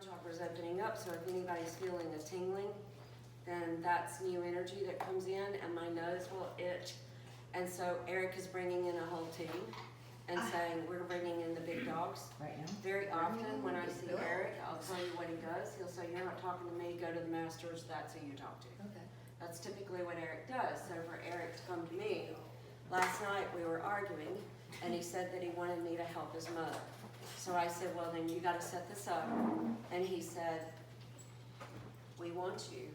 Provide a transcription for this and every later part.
chakras opening up, so if anybody's feeling a tingling, then that's new energy that comes in, and my nose will itch. And so Erik is bringing in a whole team and saying, we're bringing in the big dogs. Right now? Very often when I see Erik, I'll tell you what he does. He'll say, you're not talking to me, go to the masters, that's who you talk to. Okay. That's typically what Erik does. So for Erik to come to me, last night we were arguing, and he said that he wanted me to help his mother. So I said, well then you gotta set this up. And he said, we want you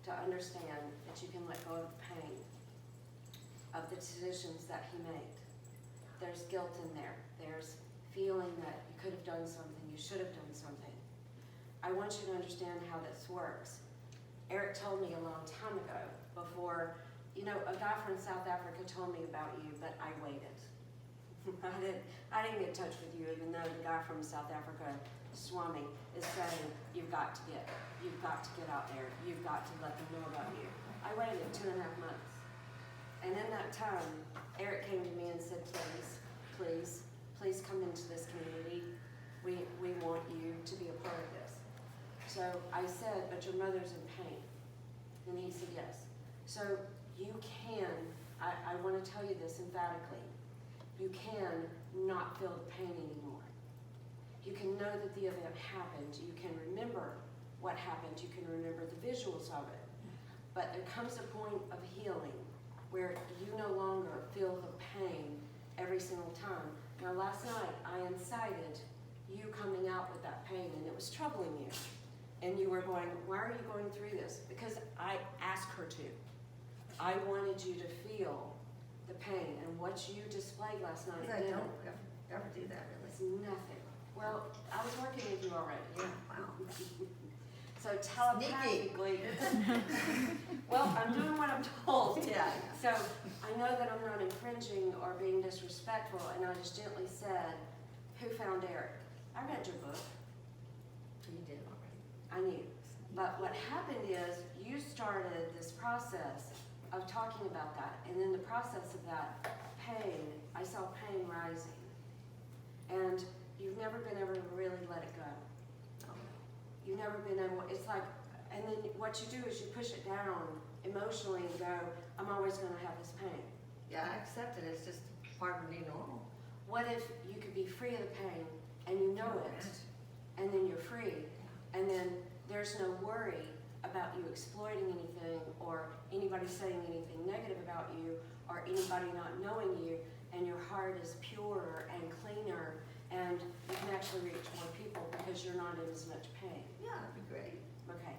to understand that you can let go of the pain of the decisions that he made. There's guilt in there. There's feeling that you could have done something, you should have done something. I want you to understand how this works. Erik told me a long time ago, before, you know, a guy from South Africa told me about you, but I waited. I didn't get in touch with you, even though the guy from South Africa, Swami, is saying, you've got to get out there. You've got to let them know about you. I waited 2.5 months. And in that time, Erik came to me and said, please come into this community. We want you to be a part of this. So I said, but your mother's in pain. And he said, yes. So you can, I want to tell you this emphatically, you can not feel the pain anymore. You can know that the event happened. You can remember what happened. You can remember the visuals of it. But there comes a point of healing where you no longer feel the pain every single time. Now last night I incited you coming out with that pain, and it was troubling you. And you were going, why are you going through this? Because I asked her to. I wanted you to feel the pain, and what you displayed last night. I don't ever do that, It's really. nothing. Well, I was working with you already. Yeah, wow. So telepathically, well, I'm doing what I'm told. Yeah. So I know that I'm not infringing or being disrespectful, and I just gently said, who found Erik? I read your book. You did already. I knew. But what happened is you started this process of talking about that, and in the process of that pain, I saw pain rising. And you've never been able to really let it go. You've never been able, it's like, and then what you do is you push it down emotionally and go, I'm always going to have this pain. Yeah, I accept it. It's just part of being normal. What if you could be free of the pain and you know it, and then you're free, and then there's no worry about you exploiting anything or anybody saying anything negative about you or anybody not knowing you, and your heart is purer and cleaner, and you can actually reach more people because you're not in as much pain. Yeah, that'd be great. Okay,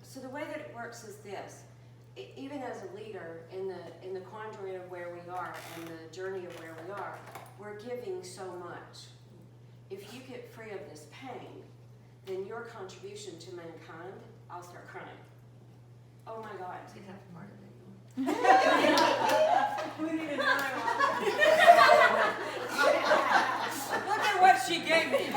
so the way that it works is this. Even as a leader in the quandary of where we are and the journey of where we are, we're giving so much. If you get free of this pain, then your contribution to mankind, I'll start crying. Oh my God. You'd have to murder me. We need another one. Look at what she gave me.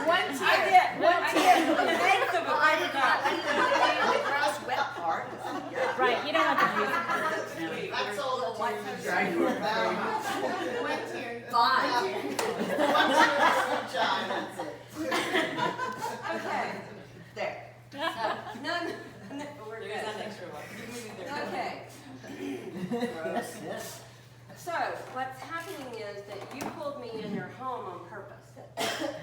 One tear. I get the length of a paper towel. The gross wet part. Yeah. Right, you don't have to use it. That's all the white Dry your One tear. Fine. One tear. Okay. There. No, we're good. There's an extra one. Okay. So, what's happening is that you pulled me in your home on purpose.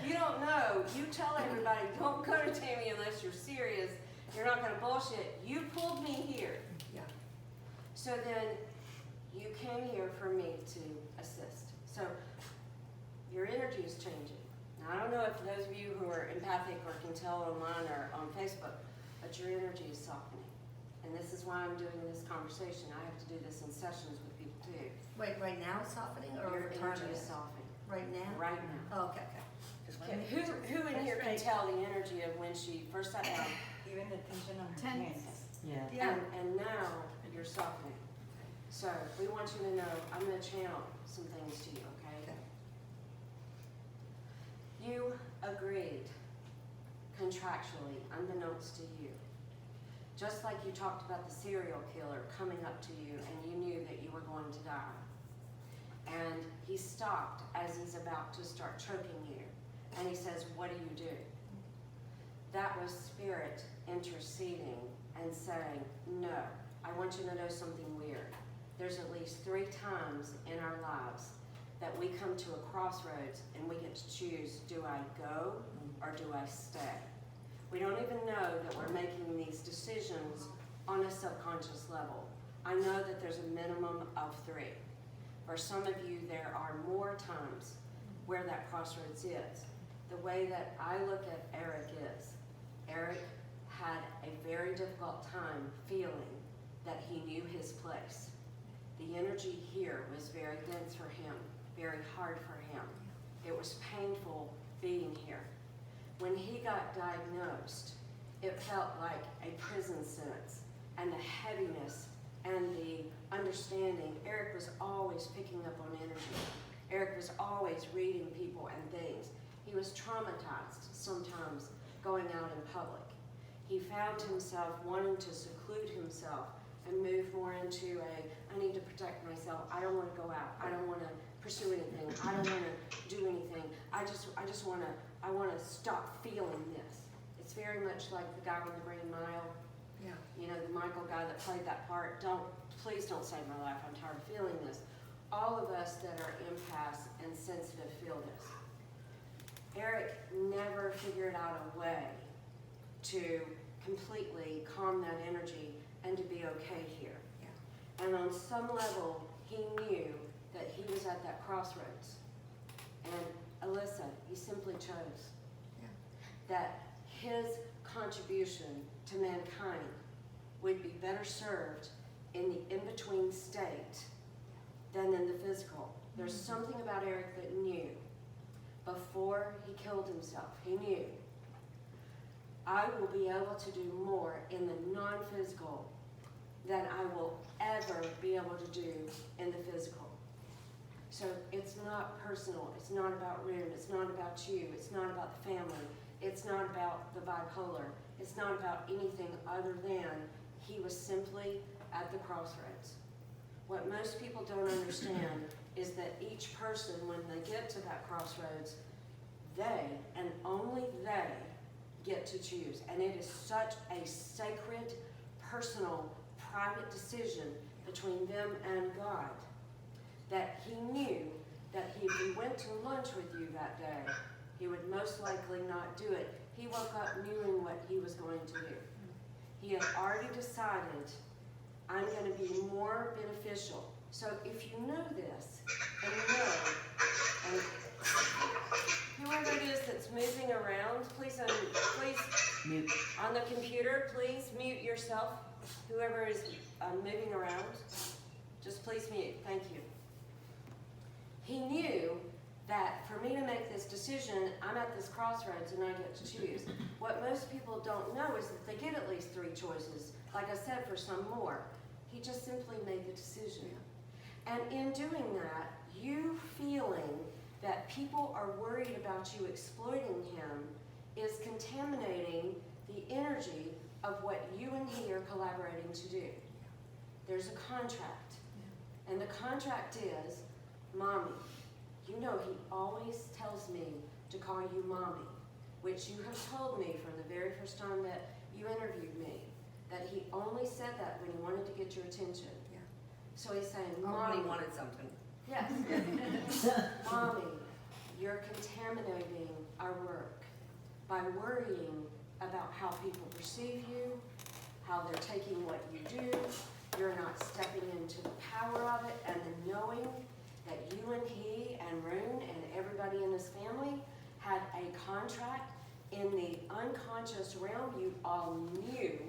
You don't know. You tell everybody, don't go to Tammy unless you're serious. You're not going to bullshit. You pulled me here. Yeah. So then, you came here for me to assist. So, your energy is changing. Now, I don't know if those of you who are empathic or can tell online or on Facebook, but your energy is softening. And this is why I'm doing this conversation. I have to do this in sessions with people too. Wait, right now it's softening or Your over time energy it is is? softening. Right now? Right now. Oh, okay, okay. Okay, who in here can tell the energy of when she first sat down Even the tension on her Tense. hands. Yeah. Yeah. and now you're softening? So we want you to know, I'm going to channel some things to you, okay? Okay. You agreed contractually, unbeknownst to you. Just like you talked about the serial killer coming up to you and you knew that you were going to die. And he stopped as he's about to start choking you. And he says, what do you do? That was Spirit interceding and saying, no, I want you to know something weird. There's at least 3 times in our lives that we come to a crossroads and we get to choose, do I go or do I stay? We don't even know that we're making these decisions on a subconscious level. I know that there's a minimum of 3. For some of you, there are more times where that crossroads is. The way that I look at Erik is, Erik had a very difficult time feeling that he knew his place. The energy here was very dense for him, very hard for him. It was painful being here. When he got diagnosed, it felt like a prison sentence, and the heaviness and the understanding. Erik was always picking up on energy. Erik was always reading people and things. He was traumatized sometimes going out in public. He found himself wanting to seclude himself and move more into I need to protect myself. I don't want to go out. I don't want to pursue anything. I don't want to do anything. I want to stop feeling this. It's very much like the guy with the Green Mile. Yeah. You know, the Michael guy that played that part. Please don't save my life. I'm tired of feeling this. All of us that are empaths and sensitive feel this. Erik never figured out a way to completely calm that energy and to be okay here. Yeah. And on some level, he knew that he was at that crossroads. And Alyssa, he simply chose that his contribution to mankind would be better served in the in-between state than in the physical. There's something about Erik that knew before he killed himself. He knew, I will be able to do more in the non-physical than I will ever be able to do in the physical. So it's not personal. It's not about room. It's not about you. It's not about the family. It's not about the bipolar. It's not about anything other than he was simply at the crossroads. What most people don't understand is that each person, when they get to that crossroads, they, and only they, get to choose. And it is such a sacred, personal, private decision between them and God that he knew that if he went to lunch with you that day, he would most likely not do it. He woke up knowing what he was going to do. He had already decided, I'm going to be more beneficial. So if you know this, and know, and whoever it is that's moving around, please Mute. on the computer, please mute yourself. Whoever is moving around, just please mute. Thank you. He knew that for me to make this decision, I'm at this crossroads and I get to choose. What most people don't know is that they get at least 3 choices. Like I said, for some more. He just simply made the decision. And in doing that, you feeling that people are worried about you exploiting him is contaminating the energy of what you and he are collaborating to do. There's a contract. And the contract is, Mommy, you know he always tells me to call you Mommy, which you have told me from the very first time that you interviewed me, that he only said that when he wanted to get your attention. Yeah. So he's saying, Oh, Mommy, he wanted something. yes, Mommy, you're contaminating our work by worrying about how people perceive you, how they're taking what you do. You're not stepping into the power of it and the knowing that you and he and Rune and everybody in his family had a contract in the unconscious realm. You all knew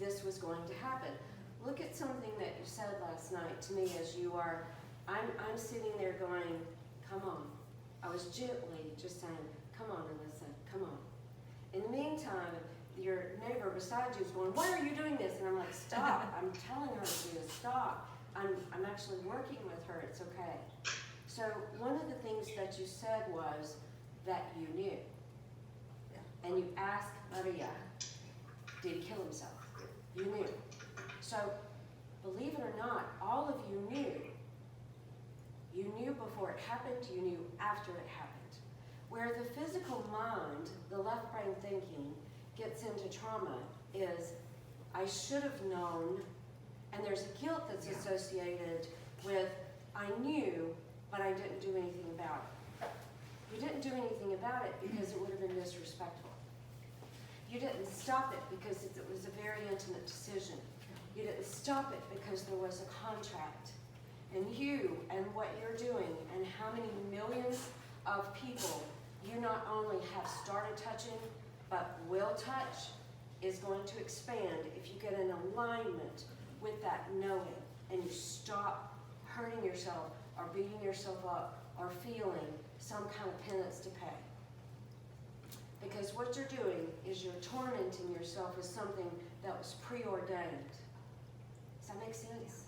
this was going to happen. Look at something that you said last night to me as you are, I'm sitting there going, come on. I was gently just saying, come on, Alyssa, come on. In the meantime, your neighbor beside you is going, why are you doing this? And I'm like, stop. I'm telling her to do this. Stop. I'm actually working with her. It's okay. So one of the things that you said was that you knew. And you asked Maria, did he kill himself? You knew. So believe it or not, all of you knew. You knew before it happened. You knew after it happened. Where the physical mind, the left brain thinking, gets into trauma is, I should have known, and there's a guilt that's associated with, I knew, but I didn't do anything about it. You didn't do anything about it because it would have been disrespectful. You didn't stop it because it was a very intimate decision. You didn't stop it because there was a contract. And you and what you're doing and how many millions of people you not only have started touching, but will touch, is going to expand if you get in alignment with that knowing and you stop hurting yourself or beating yourself up or feeling some kind of penance to pay. Because what you're doing is you're tormenting yourself with something that was preordained. Does that make sense?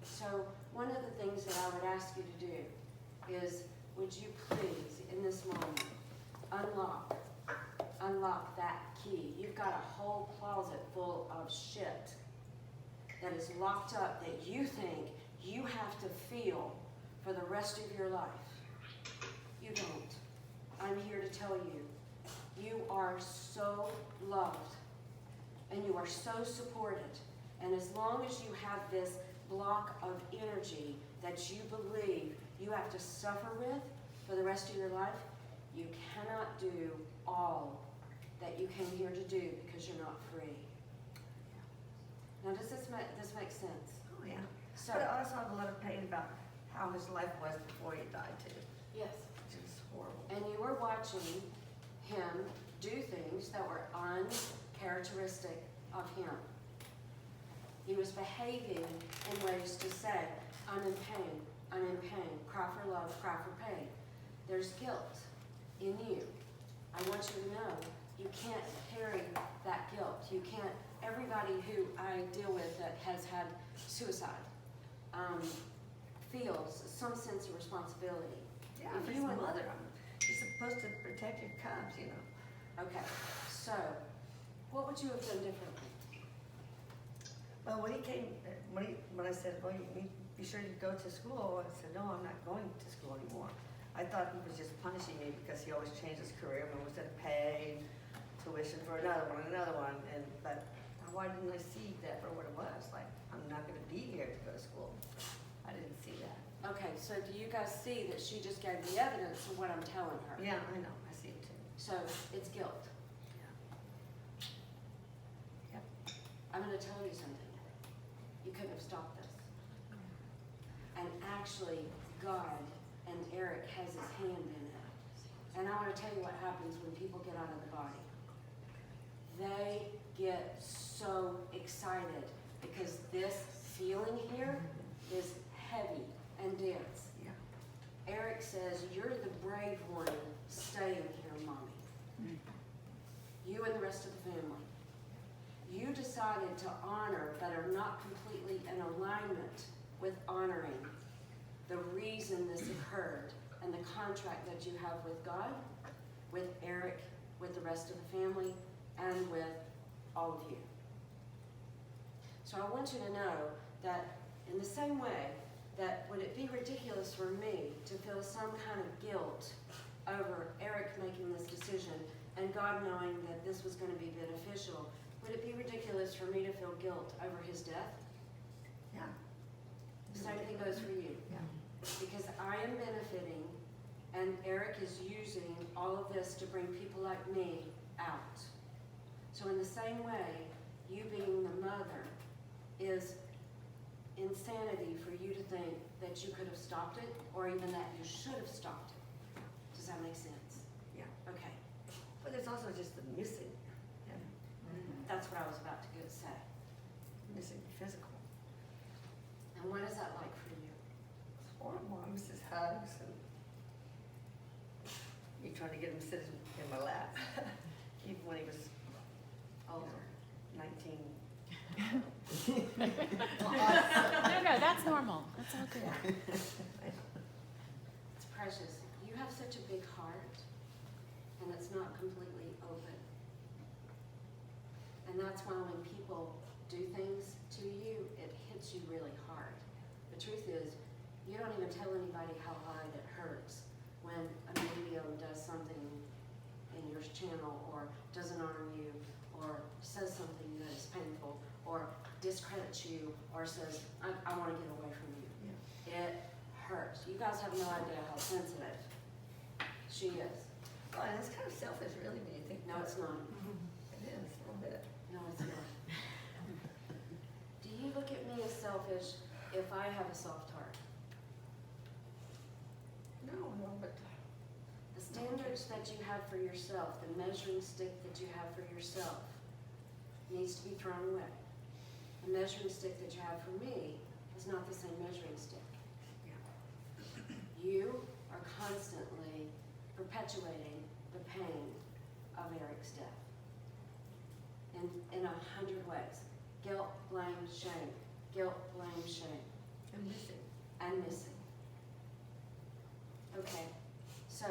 So one of the things that I would ask you to do is, would you please, in this moment, unlock that key. You've got a whole closet full of shit that is locked up that you think you have to feel for the rest of your life. You don't. I'm here to tell you, you are so loved and you are so supported. And as long as you have this block of energy that you believe you have to suffer with for the rest of your life, you cannot do all that you came here to do because you're not free. Now, does this make sense? Oh, yeah. So, But I also have a lot of pain about how his life was before he died, too. yes. Which is horrible. And you were watching him do things that were uncharacteristic of him. He was behaving in ways to say, I'm in pain, cry for love, cry for pain. There's guilt in you. I want you to know you can't carry that guilt. You can't, everybody who I deal with that has had suicide feels some sense of responsibility. Yeah, If if you you're and- a mother, you're supposed to protect your cubs, you know. Okay, so what would you have done differently? Well, when he came, when I said, well, you need to be sure you go to school, I said, no, I'm not going to school anymore. I thought he was just punishing me because he always changed his career and was going to pay tuition for another one, but why didn't I see that for what it was? Like, I'm not going to be here to go to school. I didn't see that. Okay, so do you guys see that she just gave the evidence of what I'm telling her? Yeah, I know, I see it too. So it's guilt. Yep. I'm going to tell you something. You couldn't have stopped this. And actually, God and Erik has his hand in it. And I want to tell you what happens when people get out of the body. They get so excited because this feeling here is heavy and dense. Yeah. Erik says, you're the brave one staying here, Mommy. You and the rest of the family. You decided to honor, but are not completely in alignment with honoring the reason this occurred and the contract that you have with God, with Erik, with the rest of the family, and with all of you. So I want you to know that in the same way that would it be ridiculous for me to feel some kind of guilt over Erik making this decision and God knowing that this was going to be beneficial, would it be ridiculous for me to feel guilt over his death? Yeah. The same thing goes for you. Yeah. Because I am benefiting and Erik is using all of this to bring people like me out. So in the same way, you being the mother is insanity for you to think that you could have stopped it or even that you should have stopped it. Does that make sense? Yeah. Okay. But there's also just the missing. Yeah. That's what I was about to go say. Missing physical. And what is that like for you? It's horrible. I miss his hugs and me trying to get him to sit in my lap. Even when he was older, 19. No, that's normal. That's all good. It's precious. You have such a big heart and it's not completely open. And that's why when people do things to you, it hits you really hard. The truth is, you don't even tell anybody how hard it hurts when a medium does something at you or says, I want to get away from you. It hurts. You guys have no idea how sensitive she is. Oh, and it's kind of selfish, really, when you think. No, it's not. It is, a little bit. No, it's not. Do you look at me as selfish if I have a soft heart? No, but The standards that you have for yourself, the measuring stick that you have for yourself, needs to be thrown away. The measuring stick that you have for me is not the same measuring stick. You are constantly perpetuating the pain of Erik's death in 100 ways. Guilt, blame, shame. Guilt, blame, shame. I'm missing. And missing. Okay, so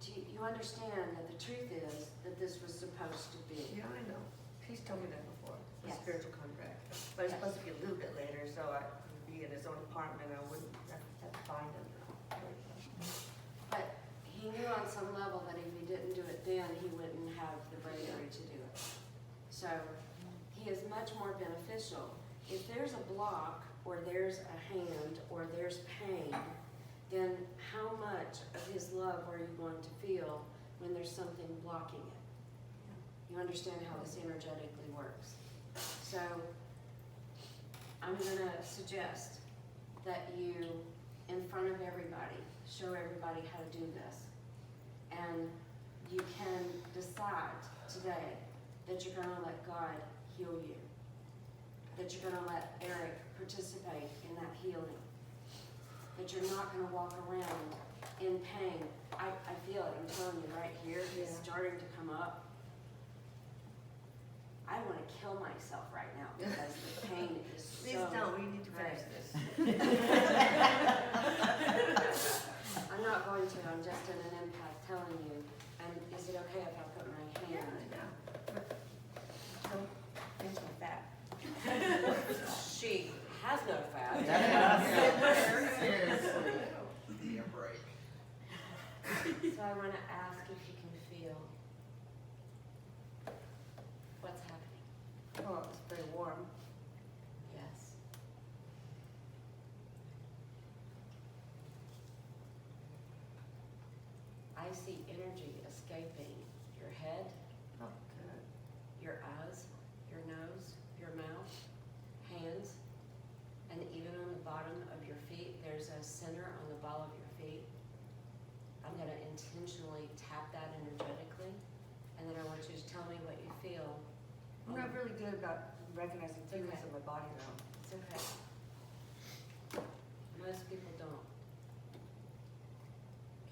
do you understand that the truth is that this was supposed to be? Yeah, I know. He's told me that before, the Yes. spiritual contract. But it's Yes. supposed to be a little bit later, so I would be in his own apartment, I wouldn't have to find him. But he knew on some level that if he didn't do it then, he wouldn't have the bravery to do it. So he is much more beneficial. If there's a block, or there's a hand, or there's pain, then how much of his love are you going to feel when there's something blocking it? You understand how this energetically works. So I'm gonna suggest that you, in front of everybody, show everybody how to do this. And you can decide today that you're gonna let God heal you. That you're gonna let Erik participate in that healing. That you're not gonna walk around in pain. I feel it, I'm telling you right here, it's Yeah. starting to come up. I wanna kill myself right now because the pain is so Please don't, we need to finish great. this. I'm not going to, I'm just in an empath telling you. And is it okay if I put my Yeah, hand? yeah. But don't mention that. She has no fat. Seriously. Give me a break. So I want to ask if you can feel what's happening. Oh, it's very warm. Yes. I see energy escaping your head, Oh, good. your eyes, your nose, your mouth, hands, and even on the bottom of your feet. There's a center on the ball of your feet. I'm going to intentionally tap that energetically, and then I want you to tell me what you feel. I'm not really good about recognizing feelings Okay. in my body now. It's okay. Most people don't.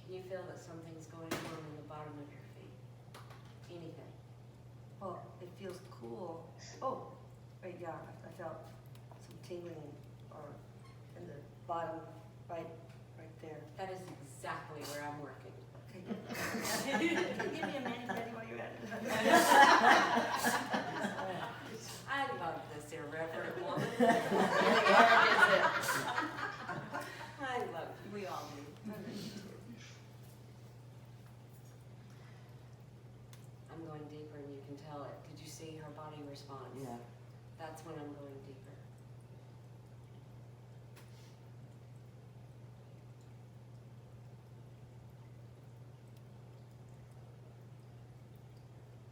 Can you feel that something's going on in the bottom of your feet? Anything? Well, it feels cool. Oh, wait, yeah, I felt some tingling or in the bottom, right there. That is exactly where I'm working. Okay. Can you give me a mani pedi while you're at it? I love this irreverent woman. I love you. We all do. I'm going deeper and you can tell it. Did you see her body response? Yeah. That's when I'm going deeper.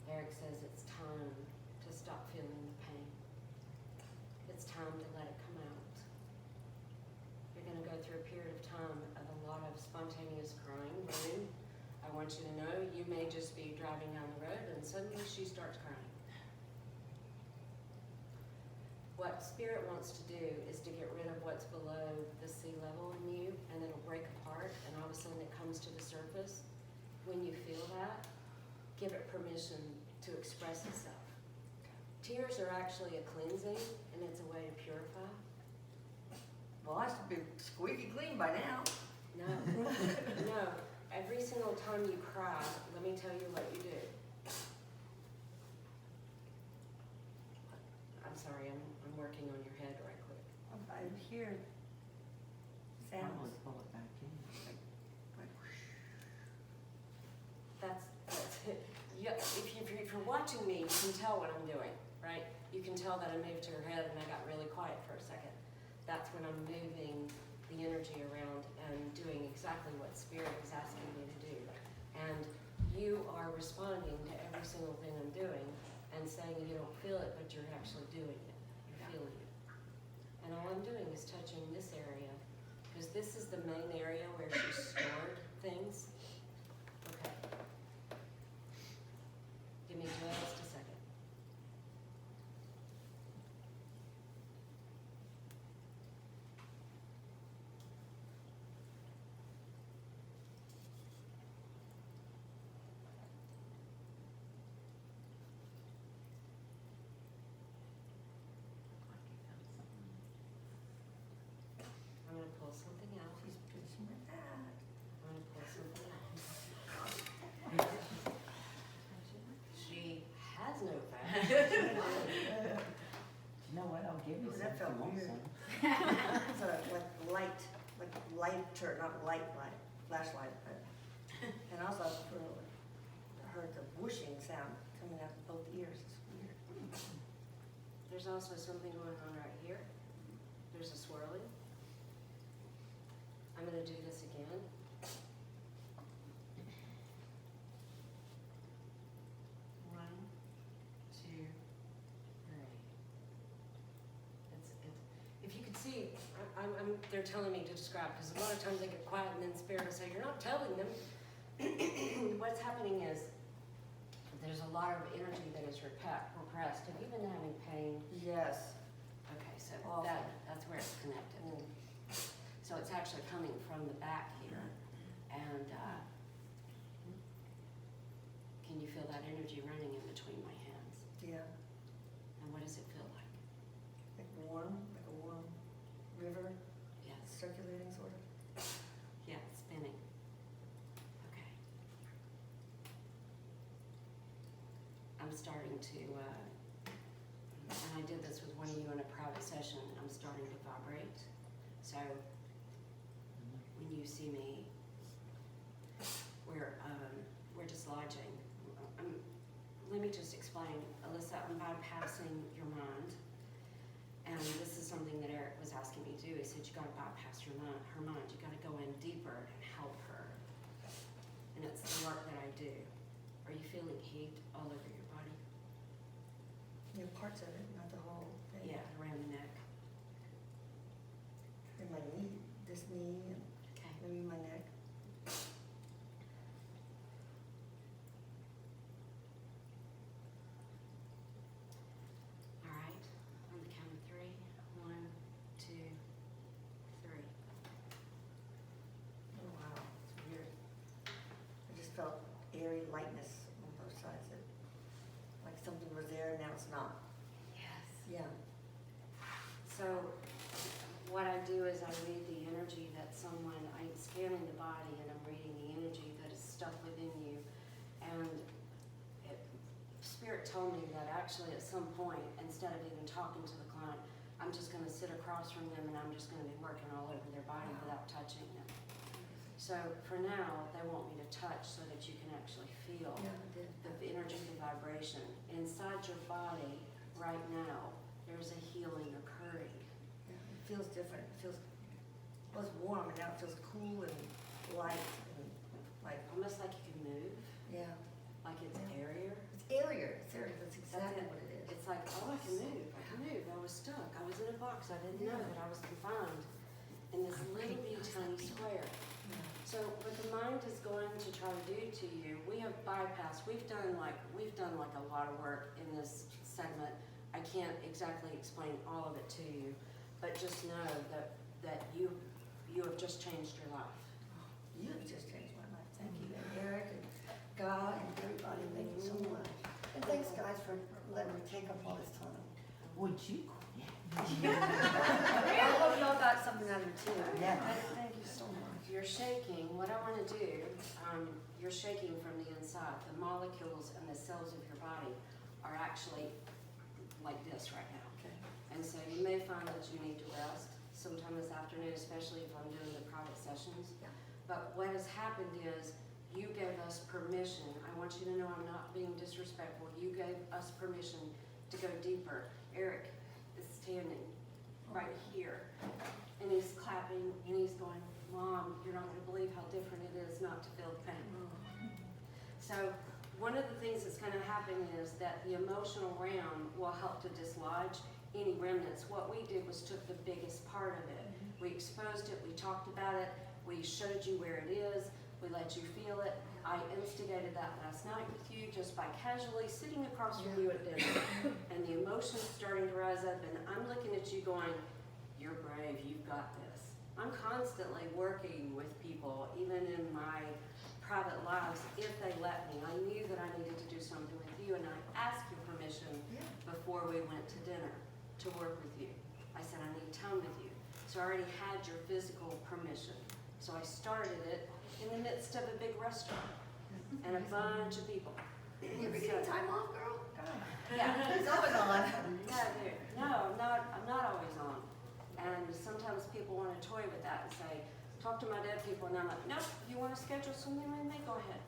Erik says it's time to stop feeling the pain. It's time to let it come out. You're going to go through a period of time of a lot of spontaneous crying, running. I want you to know you may just be driving down the road and suddenly she starts crying. What Spirit wants to do is to get rid of what's below the sea level in you, and it'll break apart, and all of a sudden it comes to the surface. When you feel that, give it permission to express itself. Tears are actually a cleansing, and it's a way to purify. Well, I should be squeaky clean by now. No, no. Every single time you cry, let me tell you what you do. I'm sorry, I'm working on your head right quick. I hear Probably sounds. pull it back in. That's it. Yeah, if you're watching me, you can tell what I'm doing, right? you can tell that I moved to her head and I got really quiet for a second. That's when I'm moving the energy around and doing exactly what Spirit is asking me to do. And you are responding to every single thing I'm doing and saying you don't feel it, but you're actually doing it. You're feeling it. And all I'm doing is touching this area, because this is the main area where she stored things. Okay. Give me just a second. I'm gonna pull something out. She's preaching with that. I'm gonna pull something out. She has no fat. You know what, I'll give you Ooh, some that if you felt want weird. some. It's a, like lighter, not light, flashlight, but, and also I heard the whooshing sound coming out of both ears. It's weird. There's also something going on right here. There's a swirling. I'm gonna do this again. One, two, three. If you could see, they're telling me to describe, because a lot of times I get quiet and then Spirit will say, you're not telling them. What's happening is, there's a lot of energy that is repressed. Have you been having pain? Yes. Okay, so Awful. that's where it's connected. So it's actually coming from the back here. And can you feel that energy running in between my hands? Yeah. And what does it feel like? Like a warm river, Yes. circulating sort of. Yeah, it's spinning. Okay. I'm starting to, and I did this with one of you in a private session, I'm starting to vibrate. So when you see me, we're dislodging. Let me just explain, Alyssa, I'm bypassing your mind. And this is something that Erik was asking me to do. He said, you gotta bypass her mind. You gotta go in deeper and help her. And it's the work that I do. Are you feeling heat all over your body? Yeah, parts of it, not the whole thing. Yeah, around the neck. In my knee, this knee, and Okay. maybe my neck. All right. On the count of three. 1, 2, 3. Oh, wow, it's weird. I just felt airy lightness on both sides. Like something was there, now it's not. Yes. Yeah. So what I do is I read the energy that I'm scanning the body and I'm reading the energy that is stuck within you. And Spirit told me that actually at some point, instead of even talking to the client, I'm just gonna sit across from them and I'm just gonna be working all over their body without touching them. So for now, they want me to touch so that you can actually feel Yeah, I did. the energy, the vibration. Inside your body right now, there's a healing occurring. Yeah, it feels different. It was warm, and now it feels cool and light and like, Almost like you can move, yeah. like it's Yeah. airier. It's airier. It's airier. That's exactly it. what it is. It's like, oh, I can move, I can move. I was stuck, I was in a box, I didn't know that I was confined in this little bitty tiny square. Yeah. So what the mind is going to try to do to you, we have bypassed, we've done like a lot of work in this segment. I can't exactly explain all of it to you, but just know that you have just changed your life. You have just changed my life. Thank you. And Erik and God and everybody, thank you so much. And thanks, guys, for letting me take up all this time. Would you quit? I hope y'all got something out of it too. Yeah. Thank you so much. You're shaking, what I wanna do, you're shaking from the inside. The molecules and the cells of your body are actually like this right now. Okay. And so you may find that you need to rest sometime this afternoon, especially if I'm doing the private sessions. Yeah. But what has happened is you gave us permission. I want you to know I'm not being disrespectful. You gave us permission to go deeper. Erik is standing right here, and he's clapping, and he's going, Mom, you're not going to believe how different it is not to feel the pain. So one of the things that's going to happen is that the emotional realm will help to dislodge any remnants. What we did was took the biggest part of it. We exposed it, we talked about it, we showed you where it is, we let you feel it. I instigated that last night with you just by casually sitting across from you at dinner. And the emotions starting to rise up, and I'm looking at you going, you're brave, you've got this. I'm constantly working with people, even in my private lives, if they let me. I knew that I needed to do something with you, and I asked your permission before we went to dinner to work with you. I said, I need time with you. So I already had your physical permission. So I started it in the midst of a big restaurant and a bunch of people. You ever get time off, girl? Yeah. It's always on. Yeah, I do. No, I'm not always on. And sometimes people want to toy with that and say, talk to my dead people, and I'm like, nope, you want to schedule something with me? Go ahead.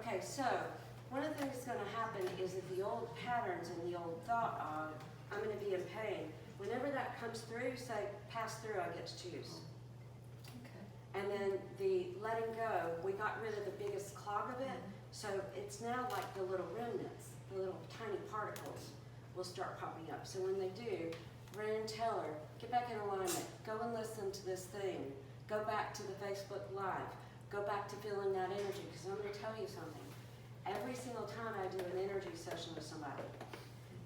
Okay, so one of the things that's going to happen is that the old patterns and the old thought of, I'm going to be in pain, whenever that comes through, say, pass through, I get to choose. And then the letting go, we got rid of the biggest clog of it, so it's now like the little remnants, the little tiny particles will start popping up. So when they do, run and tell her, get back in alignment, go and listen to this thing, go back to the Facebook Live, go back to feeling that energy, because I'm going to tell you something. Every single time I do an energy session with somebody,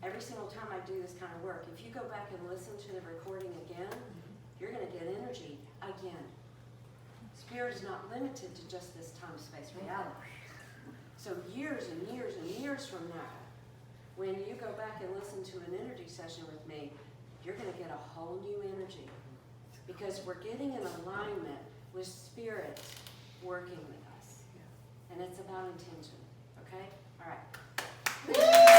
every single time I do this kind of work, if you go back and listen to the recording again, you're going to get energy again. Spirit is not limited to just this time-space reality. So years and years and years from now, when you go back and listen to an energy session with me, you're going to get a whole new energy, because we're getting in alignment with Spirit working with us. And it's about intention. Okay? All right.